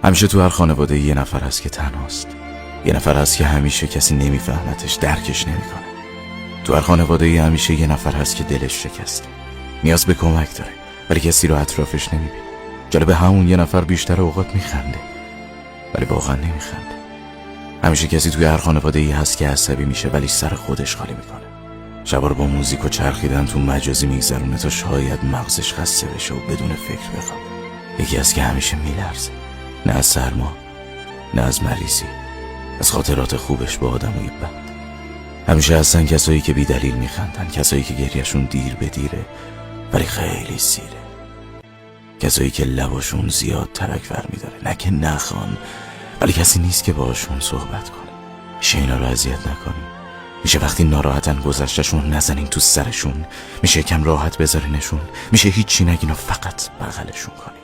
همیشه تو هر خانواده یه نفر هست که تنهاست، یه نفر هست که همیشه کسی نمیفهمتش، درکش نمیکنه. تو هر خانواده همیشه یه نفر هست که دلش شکسته، نیاز به کمک داره ولی کسی رو اطرافش نمیبینه. جالب همون یه نفر بیشتر اوقات میخنده ولی واقعا نمیخنده. همیشه کسی توی هر خانواده هست که عصبی میشه ولی سر خودش خالی میکنه. شبا رو با موزیک و چرخیدن تو مجازی میگذرونه تا شاید مغزش خسته بشه و بدون فکر بخوابه. یکی هست که همیشه میلرزه، نه از سرما، نه از مریضی، از خاطرات خوبش با آدمای بد. همیشه هستن کسایی که بی دلیل میخندن، کسایی که گریهشون دیر به دیره ولی خیلی سیره، کسایی که لباشون زیاد ترک میداره، نه که نخوان ولی کسی نیست که باشون صحبت کنه. میشه اینا رو اذیت نکنی، میشه وقتی ناراحتن گذشتشون نزنین تو سرشون، میشه کم راحت بذارینشون، میشه هیچی نگین و فقط بغلشون کنی.